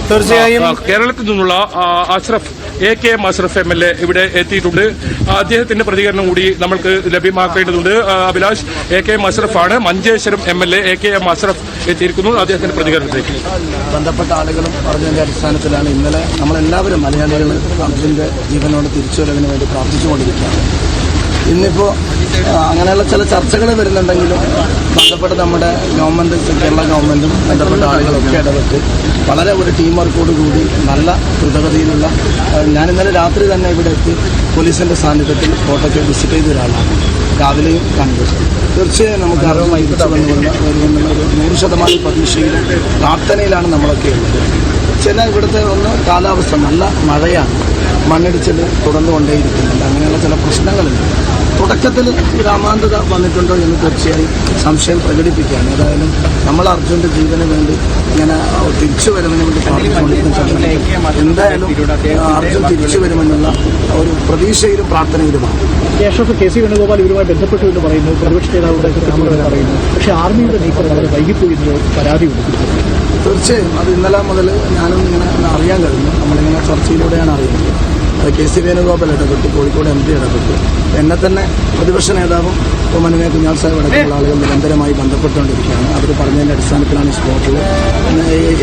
തീർച്ചയായും കേരളത്തിൽ നിന്നുള്ള അഷ്റഫ് AKM അഷ്റഫ് MLA ഇവിടെ എത്തിയിട്ടുണ്ട്. അദ്ദേഹത്തിന്റെ പ്രതികരണം കൂടി നമ്മൾക്ക് ലഭ്യമാക്കേണ്ടതുണ്ട്. Abhilash, AKM അഷ്റഫാണ്. Manjeshwaram MLA AKM Ashraf എത്തിയിരിക്കുന്നു. അദ്ദേഹത്തിന്റെ പ്രതികരണത്തിലേക്ക് ബന്ധപ്പെട്ട ആളുകളും പറഞ്ഞതിന്റെ അടിസ്ഥാനത്തിലാണ് ഇന്നലെ നമ്മളെല്ലാവരും മലയാളികൾ അർജുന്റെ ജീവനോട് തിരിച്ചുവരവിന് വേണ്ടി പ്രാർത്ഥിച്ചുകൊണ്ടിരിക്കുകയാണ്. ഇന്നിപ്പോൾ അങ്ങനെയുള്ള ചില ചർച്ചകൾ വരുന്നുണ്ടെങ്കിലും ബന്ധപ്പെട്ട നമ്മുടെ ഗവൺമെൻറ്, കേരള ഗവൺമെൻറ്റും ബന്ധപ്പെട്ട ആളുകളൊക്കെ ഇടപെട്ട് വളരെ ഒരു ടീം വർക്കോട് കൂടി നല്ല ദ്രുതഗതിയിലുള്ള ഞാൻ ഇന്നലെ രാത്രി തന്നെ ഇവിടെ എത്തി പോലീസിൻ്റെ സാന്നിധ്യത്തിൽ കോട്ടയ്ക്ക് വിസിറ്റ് ചെയ്ത ഒരാളാണ്. രാവിലെയും കണ്ടു. തീർച്ചയായും നമുക്ക് അറിവുമായി വരുമെന്നുള്ള ഒരു 100% പ്രതീക്ഷയിലും പ്രാർത്ഥനയിലാണ് നമ്മളൊക്കെ ഉള്ളത്. ചില ഇവിടുത്തെ കാലാവസ്ഥ നല്ല മഴയാണ്, മണ്ണിടിച്ചിൽ തുടർന്നുകൊണ്ടേയിരിക്കുന്നുണ്ട്. അങ്ങനെയുള്ള ചില പ്രശ്നങ്ങളുണ്ട്. തുടക്കത്തിൽ ഗ്രാമാന്തത വന്നിട്ടുണ്ടോ എന്ന് തീർച്ചയായും സംശയം പ്രകടിപ്പിക്കുകയാണ്. ഏതായാലും നമ്മൾ അർജുൻ്റെ ജീവന് വേണ്ടി ഇങ്ങനെ തിരിച്ചു വരുന്നതിന് വേണ്ടി പ്രാർത്ഥിച്ചുകൊണ്ടിരിക്കുന്ന എന്തായാലും അർജുൻ തിരിച്ചു വരുമെന്നുള്ള ഒരു പ്രതീക്ഷയിലും പ്രാർത്ഥനയിലുമാണ്. KC വേണുഗോപാൽ ഇവരുമായി ബന്ധപ്പെട്ടു എന്ന് പറയുന്നു, പ്രതിപക്ഷ നേതാവുടെ പറയുന്നു. പക്ഷേ ആർമിയുടെ നീക്കം വളരെ വൈകിപ്പോയി എന്നൊരു പരാതിയുണ്ട്. തീർച്ചയായും അത് ഇന്നലെ മുതൽ ഞാനും ഇങ്ങനെ അറിയാൻ കഴിഞ്ഞു. നമ്മളിങ്ങനെ ചർച്ചയിലൂടെയാണ് അറിയുന്നത്. KC വേണുഗോപാൽ ഇടപെട്ടു, കോഴിക്കോട് MP ഇടപെട്ടു. എന്നെ തന്നെ പ്രതിപക്ഷ നേതാവും മനോമേ കുഞ്ഞാൽ സാഹിബ് അടക്കമുള്ള ആളുകൾ നിരന്തരമായി ബന്ധപ്പെട്ടുകൊണ്ടിരിക്കുകയാണ്. അവർ പറഞ്ഞതിൻ്റെ അടിസ്ഥാനത്തിലാണ് സ്പോട്ടിൽ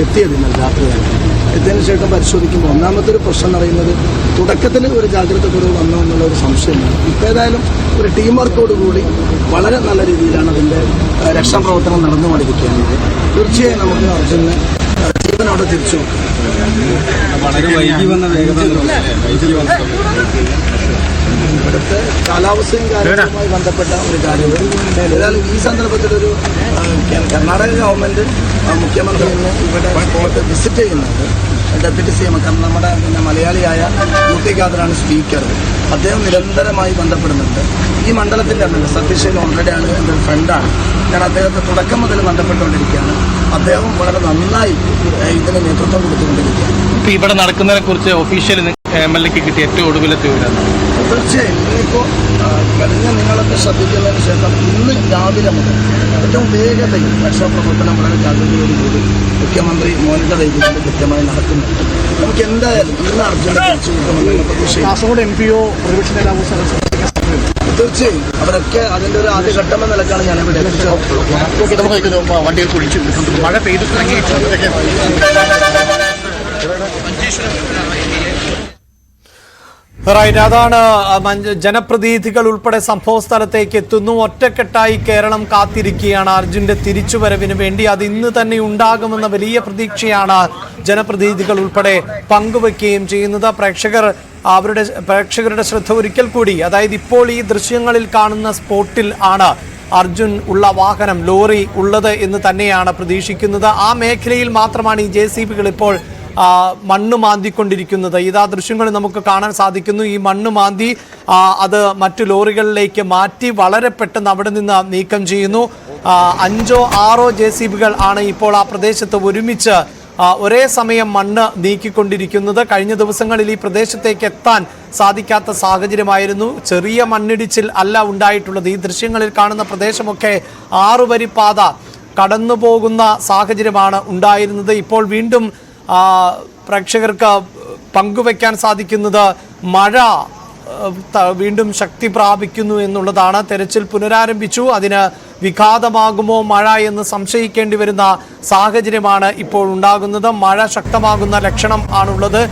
എത്തിയത്. ഇന്നലെ രാത്രി തന്നെ എത്തിയതിനു ശേഷം പരിശോധിക്കുമ്പോൾ ഒന്നാമത്തെ ഒരു പ്രശ്നം എന്ന് പറയുന്നത് തുടക്കത്തിൽ ഒരു ജാഗ്രത കുറവ് വന്നു എന്നുള്ള ഒരു സംശയമാണ്. ഇപ്പോൾ ഏതായാലും ഒരു ടീം വർക്കോടുകൂടി വളരെ നല്ല രീതിയിലാണ് അതിൻ്റെ രക്ഷാപ്രവർത്തനം നടന്നുകൊണ്ടിരിക്കുകയാണ്. തീർച്ചയായും നമുക്ക് അർജുനെ ജീവനോടെ തിരിച്ചു ഇവിടുത്തെ കാലാവസ്ഥയും കാര്യങ്ങളുമായി ബന്ധപ്പെട്ട ഒരു കാര്യം. ഏതായാലും ഈ സന്ദർഭത്തിലൊരു കർണാടക ഗവൺമെൻറ് മുഖ്യമന്ത്രി ഇന്ന് ഇവിടെ വിസിറ്റ് ചെയ്യുന്നുണ്ട്. ഡെപ്യൂട്ടി CM നമ്മുടെ മലയാളിയായ UT ഖാദറാണ് സ്പീക്കർ. അദ്ദേഹം നിരന്തരമായി ബന്ധപ്പെടുന്നുണ്ട്. ഈ മണ്ഡലത്തിൻ്റെ സതീശൻ ഓൾറെഡി ആണ് എൻ്റെ ഒരു ഫ്രണ്ടാണ്. ഞാൻ അദ്ദേഹത്തെ തുടക്കം മുതൽ ബന്ധപ്പെട്ടുകൊണ്ടിരിക്കുകയാണ്. അദ്ദേഹം വളരെ നന്നായി ഇതിന് നേതൃത്വം കൊടുത്തുകൊണ്ടിരിക്കുകയാണ്. ഇപ്പം ഇവിടെ നടക്കുന്നതിനെ കുറിച്ച് ഒഫീഷ്യൽ MLAക്ക് കിട്ടിയ ഏറ്റവും ഒടുവിലത്തെ വിവരം തീർച്ചയായും ഇന്നിപ്പോൾ കഴിഞ്ഞ നിങ്ങളൊക്കെ ശ്രദ്ധിക്കുന്നതിന് ശേഷം ഇന്ന് രാവിലെ മുതൽ ഏറ്റവും വേഗതയിൽ രക്ഷാപ്രവർത്തനം വളരെ ജാഗ്രതയോടുകൂടി മുഖ്യമന്ത്രി മോനിറ്റർ ചെയ്തുകൊണ്ട് കൃത്യമായി നടക്കുന്നുണ്ട്. നമുക്ക് എന്തായാലും ഇന്ന് അർജുനെ തിരിച്ചു കിട്ടുമെന്നുള്ള പ്രതീക്ഷ. കാസർഗോഡ് MPയോ പ്രതിപക്ഷ നേതാവോ തീർച്ചയായും അവരൊക്കെ അതിൻ്റെ ഒരു ആദ്യഘട്ടം എന്ന നിലക്കാണ് ഞാനിവിടെ വണ്ടികൾ കുഴിച്ചു മഴ പെയ്തു തുടങ്ങി. അതാണ് ജനപ്രതിനിധികൾ ഉൾപ്പെടെ സംഭവ സ്ഥലത്തേക്ക് എത്തുന്നു. ഒറ്റക്കെട്ടായി കേരളം കാത്തിരിക്കുകയാണ് അർജുന്റെ തിരിച്ചുവരവിന് വേണ്ടി. അത് ഇന്ന് തന്നെ ഉണ്ടാകുമെന്ന വലിയ പ്രതീക്ഷയാണ് ജനപ്രതിനിധികൾ ഉൾപ്പെടെ പങ്കുവെക്കുകയും ചെയ്യുന്നത്. പ്രേക്ഷകരുടെ ശ്രദ്ധ ഒരിക്കൽ കൂടി, അതായത് ഇപ്പോൾ ഈ ദൃശ്യങ്ങളിൽ കാണുന്ന സ്പോട്ടിൽ ആണ് അർജുൻ ഉള്ള വാഹനം, ലോറി ഉള്ളത് എന്ന് തന്നെയാണ് പ്രതീക്ഷിക്കുന്നത്. ആ മേഖലയിൽ മാത്രമാണ് ഈ JCBകൾ ഇപ്പോൾ മണ്ണ് മാന്തിക്കൊണ്ടിരിക്കുന്നത്. ഇതാ ദൃശ്യങ്ങളിൽ നമുക്ക് കാണാൻ സാധിക്കുന്നു. ഈ മണ്ണ് മാന്തി അത് മറ്റു ലോറികളിലേക്ക് മാറ്റി വളരെ പെട്ടെന്ന് അവിടെ നിന്ന് നീക്കം ചെയ്യുന്നു. 5 or 6 JCBകൾ ആണ് ഇപ്പോൾ ആ പ്രദേശത്ത് ഒരുമിച്ച് ഒരേ സമയം മണ്ണ് നീക്കിക്കൊണ്ടിരിക്കുന്നത്. കഴിഞ്ഞ ദിവസങ്ങളിൽ ഈ പ്രദേശത്തേക്ക് എത്താൻ സാധിക്കാത്ത സാഹചര്യമായിരുന്നു. ചെറിയ മണ്ണിടിച്ചിൽ അല്ല ഉണ്ടായിട്ടുള്ളത്. ഈ ദൃശ്യങ്ങളിൽ കാണുന്ന പ്രദേശമൊക്കെ 6 വരിപ്പാത കടന്നു പോകുന്ന സാഹചര്യമാണ് ഉണ്ടായിരുന്നത്. ഇപ്പോൾ വീണ്ടും പ്രേക്ഷകർക്ക് പങ്കുവെക്കാൻ സാധിക്കുന്നത് മഴ വീണ്ടും ശക്തി പ്രാപിക്കുന്നു എന്നുള്ളതാണ്. തെരച്ചിൽ പുനരാരംഭിച്ചു. അതിന് വിഘാതമാകുമോ മഴ എന്ന് സംശയിക്കേണ്ടി വരുന്ന സാഹചര്യമാണ് ഇപ്പോൾ ഉണ്ടാകുന്നത്. മഴ ശക്തമാകുന്ന ലക്ഷണം ആണുള്ളത്.